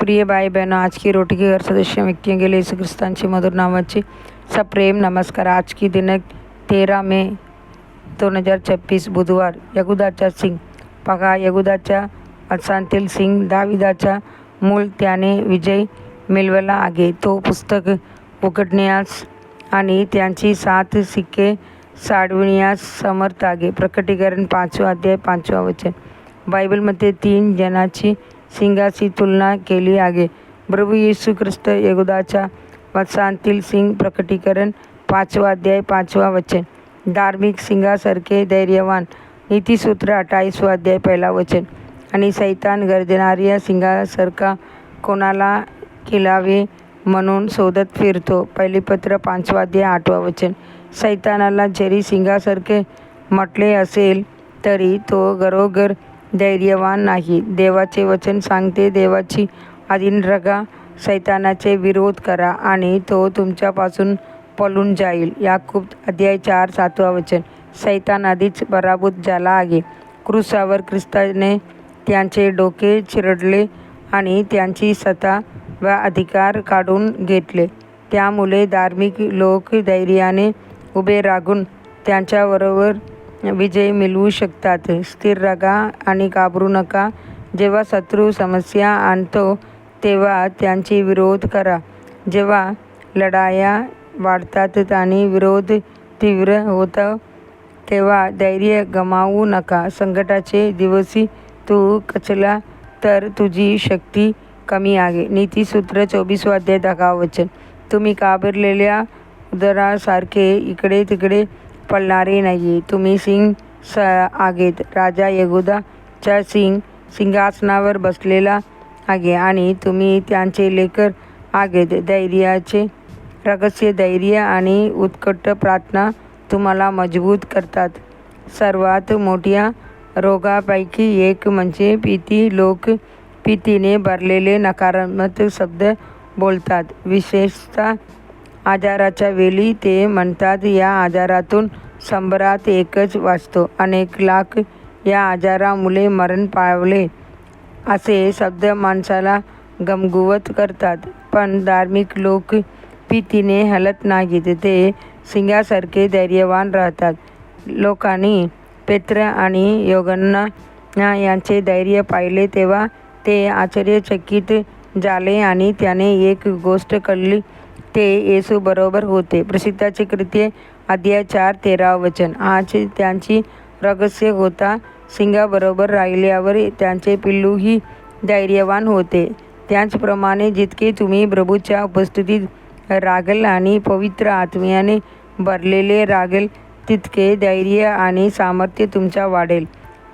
प्रिय भाई बहनों, आज की रोटी के हर सदस्य व्यक्तियों के लिए यीशु ख्रिस्तांची मधुर नावाची सप्रेम नमस्कार। आज की दिनांक 13 मे 2026 बुधवार। यहूदाचा सिंग पहा, यहूदाच्या वंशातील सिंग दाविदाचा मूल, त्याने विजय मिळवला आहे। तो पुस्तक उघडण्यास आणि त्यांची 7 सिक्के सोडविण्यास समर्थ आहे। प्रकटीकरण 5 अध्याय 5 वचन। बायबलमध्ये 3 जणांची सिंगाची तुलना केली आहे। प्रभू येशू ख्रिस्त यहूदाच्या वंशातील सिंग। प्रकटीकरण 5 अध्याय 5 वचन। धार्मिक सिंगासारखे धैर्यवान। नीतिसूत्र 28 अध्याय 1 वचन। आणि सैतान गर्जणाऱ्या सिंगासारखा कोणाला गिळावे म्हणून शोधत फिरतो। पहिली पत्र 5 अध्याय 8 वचन। सैतानाला जरी सिंगासारखे म्हटले असेल तरी तो खरोखर धैर्यवान नाही। देवाचे वचन सांगते, देवाची अधीन राहा, सैतानाचे विरोध करा आणि तो तुमच्यापासून पळून जाईल। याकूब अध्याय 4 7 वचन। सैतान आधीच पराभूत झाला आहे। क्रूसावर ख्रिस्ताने त्यांचे डोके चिरडले आणि त्यांची सत्ता व अधिकार काढून घेतले। त्यामुळे धार्मिक लोक धैर्याने उभे राहून त्यांच्याबरोबर विजय मिळवू शकतात। स्थिर राहा आणि घाबरू नका। जेव्हा शत्रू समस्या आणतो तेव्हा त्यांची विरोध करा। जेव्हा लढाया वाढतात आणि विरोध तीव्र होतो तेव्हा धैर्य गमावू नका। संकटाचे दिवशी तू खचला तर तुझी शक्ती कमी आहे। नीतिसूत्र 24 अध्याय 10 वचन। तुम्ही घाबरलेल्या उंदरासारखे इकडे तिकडे पळणारे नाही। तुम्ही सिंग आहेत। राजा यहूदाचा सिंहासनावर बसलेला आहे आणि तुम्ही त्यांचे लेकर आहेत। धैर्याचे रहस्य, धैर्य आणि उत्कट प्रार्थना तुम्हाला मजबूत करतात। सर्वात मोठ्या रोगापैकी एक म्हणजे भीती। लोक भीतीने भरलेले नकारात्मक शब्द बोलतात, विशेषतः आजाराच्या वेळी। ते म्हणतात, या आजारातून 100त एकच वाचतो, अनेक लाख या आजारामुळे मरण पावले, असे शब्द माणसाला गमगवत करतात। पण धार्मिक लोक भीतीने हलत नाहीत, ते सिंगासारखे धैर्यवान राहतात। लोकांनी पेत्र आणि योहन्ना यांचे धैर्य पाहिले तेव्हा ते आश्चर्यचकित झाले आणि त्याने एक गोष्ट कळली, ते येशू बरोबर होते। प्रसिद्धाची कृत्ये अध्याय 4 13 वचन। आज त्यांची रहस्य होता, सिंगाबरोबर राहिल्यावर त्यांचे पिल्लूही धैर्यवान होते। त्याचप्रमाणे जितके तुम्ही प्रभूच्या उपस्थितीत राहाल आणि पवित्र आत्म्याने भरलेले राहाल, तितके धैर्य आणि सामर्थ्य तुमच्या वाढेल।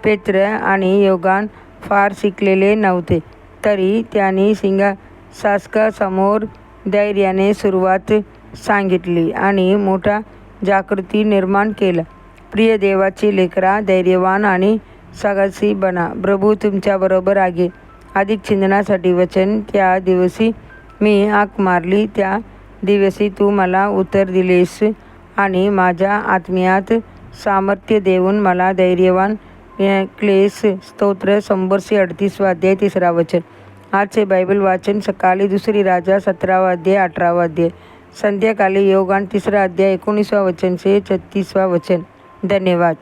पेत्र आणि योहान फार शिकलेले नव्हते, तरी त्यांनी सिंहासनासमोर धैर्याने सुरुवात सांगितली आणि मोठा जागृती निर्माण केला। प्रिय देवाची लेकरा, धैर्यवान आणि साहसी बना। प्रभू तुमच्याबरोबर आहे। अधिक चिंतनासाठी वचन। त्या दिवशी मी हाक मारली, त्या दिवशी तू मला उत्तर दिलेस आणि माझ्या आत्म्यात सामर्थ्य देऊन मला धैर्यवान केलेस। स्तोत्र 138 अध्याय 3 वचन। आजचे बायबल वाचन सकाळी 2 राजा 17 अध्याय 18 अध्याय। संध्याकाळी योहान 3 अध्याय 19 वचन से 36 वचन। धन्यवाद।